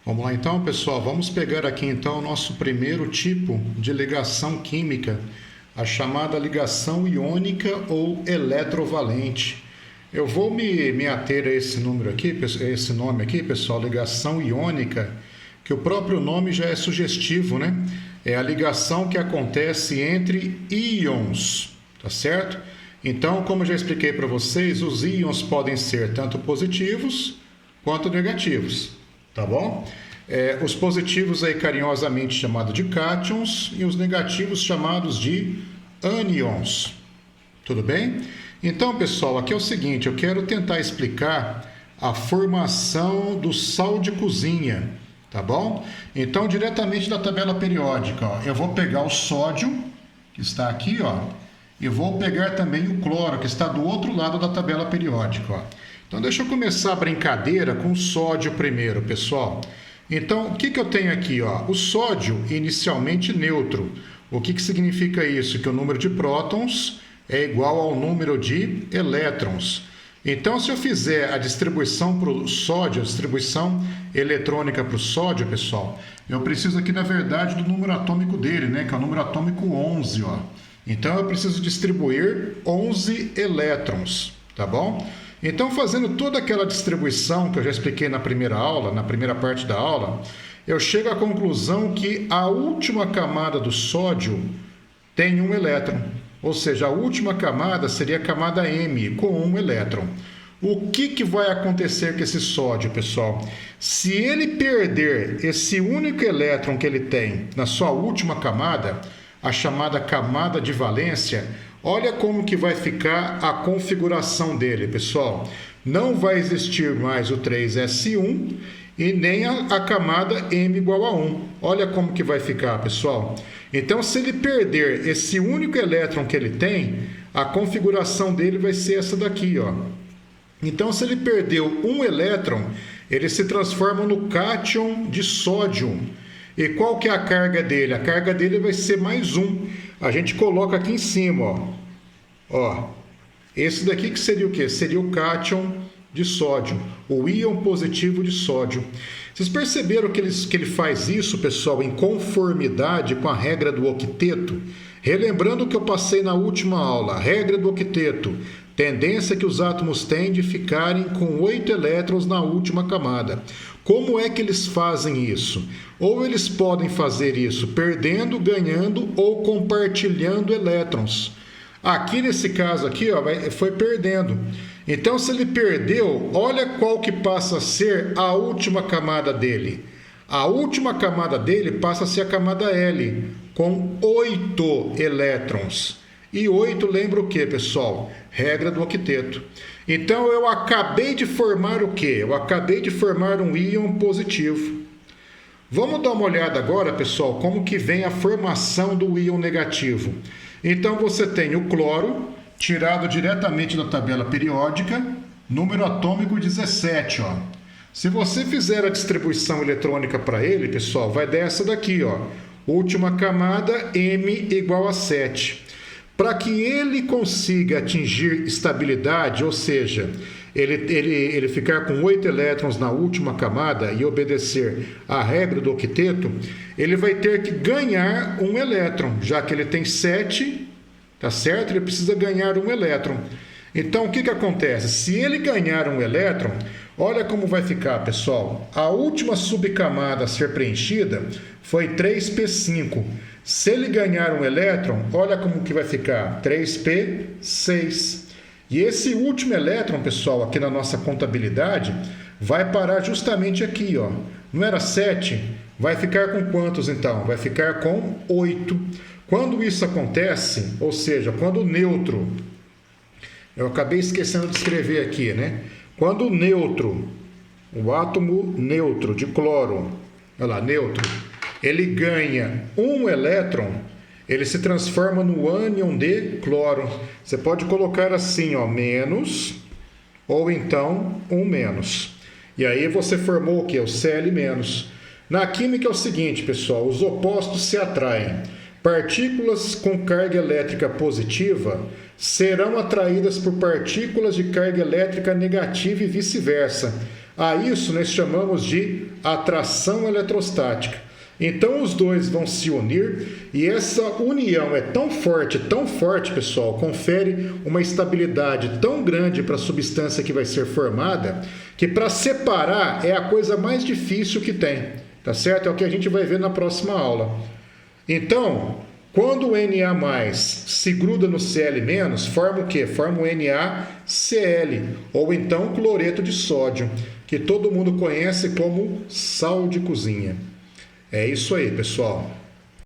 Vamos lá então, pessoal, vamos pegar aqui então o nosso primeiro tipo de ligação química, a chamada ligação iônica ou eletrovalente. Eu vou me ater a esse número aqui, esse nome aqui, pessoal, ligação iônica, que o próprio nome já é sugestivo, né? É a ligação que acontece entre íons, tá certo? Então, como eu já expliquei para vocês, os íons podem ser tanto positivos quanto negativos, tá bom? Os positivos aí carinhosamente chamados de cátions e os negativos chamados de ânions, tudo bem? Então, pessoal, aqui é o seguinte, eu quero tentar explicar a formação do sal de cozinha, tá bom? Então, diretamente da tabela periódica, ó, eu vou pegar o sódio, que está aqui, ó, e vou pegar também o cloro, que está do outro lado da tabela periódica, ó. Então, deixa eu começar a brincadeira com o sódio primeiro, pessoal. Então, o que eu tenho aqui, ó? O sódio inicialmente neutro. O que significa isso? Que o número de prótons é igual ao número de elétrons. Então, se eu fizer a distribuição para o sódio, a distribuição eletrônica para o sódio, pessoal, eu preciso aqui, na verdade, do número atômico dele, né? Que é o número atômico 11, ó. Então, eu preciso distribuir 11 elétrons, tá bom? Então, fazendo toda aquela distribuição que eu já expliquei na primeira aula, na primeira parte da aula, eu chego à conclusão que a última camada do sódio tem um elétron. Ou seja, a última camada seria a camada M, com um elétron. O que vai acontecer com esse sódio, pessoal? Se ele perder esse único elétron que ele tem na sua última camada, a chamada camada de valência, olha como que vai ficar a configuração dele, pessoal. Não vai existir mais o 3s1 e nem a camada M igual a 1. Olha como que vai ficar, pessoal. Então, se ele perder esse único elétron que ele tem, a configuração dele vai ser essa daqui, ó. Então, se ele perdeu um elétron, ele se transforma no cátion de sódio. E qual que é a carga dele? A carga dele vai ser mais um. A gente coloca aqui em cima, ó. Ó, esse daqui que seria o quê? Seria o cátion de sódio, o íon positivo de sódio. Vocês perceberam que ele faz isso, pessoal, em conformidade com a regra do octeto? Relembrando o que eu passei na última aula, a regra do octeto, tendência que os átomos têm de ficarem com 8 elétrons na última camada. Como é que eles fazem isso? Ou eles podem fazer isso perdendo, ganhando ou compartilhando elétrons. Aqui nesse caso aqui, ó, foi perdendo. Então, se ele perdeu, olha qual que passa a ser a última camada dele. A última camada dele passa a ser a camada L, com 8 elétrons. E 8 lembra o que, pessoal? Regra do octeto. Então, eu acabei de formar o quê? Eu acabei de formar um íon positivo. Vamos dar uma olhada agora, pessoal, como que vem a formação do íon negativo. Então, você tem o cloro, tirado diretamente da tabela periódica, número atômico 17, ó. Se você fizer a distribuição eletrônica para ele, pessoal, vai dar essa daqui, ó. Última camada, M igual a 7. Para que ele consiga atingir estabilidade, ou seja, ele ficar com 8 elétrons na última camada e obedecer à regra do octeto, ele vai ter que ganhar um elétron, já que ele tem 7, tá certo? Ele precisa ganhar um elétron. Então, o que acontece? Se ele ganhar um elétron, olha como vai ficar, pessoal. A última subcamada a ser preenchida foi 3p5. Se ele ganhar um elétron, olha como que vai ficar, 3p6. E esse último elétron, pessoal, aqui na nossa contabilidade, vai parar justamente aqui, ó. Não era 7? Vai ficar com quantos, então? Vai ficar com 8. Quando isso acontece, ou seja, quando o neutro... Eu acabei esquecendo de escrever aqui, né? Quando o neutro, o átomo neutro de cloro, olha lá, neutro, ele ganha um elétron, ele se transforma no ânion de cloro. Você pode colocar assim, ó, menos, ou então um menos. E aí você formou o quê? O Cl menos. Na química é o seguinte, pessoal, os opostos se atraem. Partículas com carga elétrica positiva serão atraídas por partículas de carga elétrica negativa e vice-versa. A isso nós chamamos de atração eletrostática. Então os dois vão se unir e essa união é tão forte, pessoal, confere uma estabilidade tão grande para a substância que vai ser formada, que para separar é a coisa mais difícil que tem, tá certo? É o que a gente vai ver na próxima aula. Então, quando o Na+ se gruda no Cl-, forma o quê? Forma o NaCl, ou então cloreto de sódio, que todo mundo conhece como sal de cozinha. É isso aí, pessoal.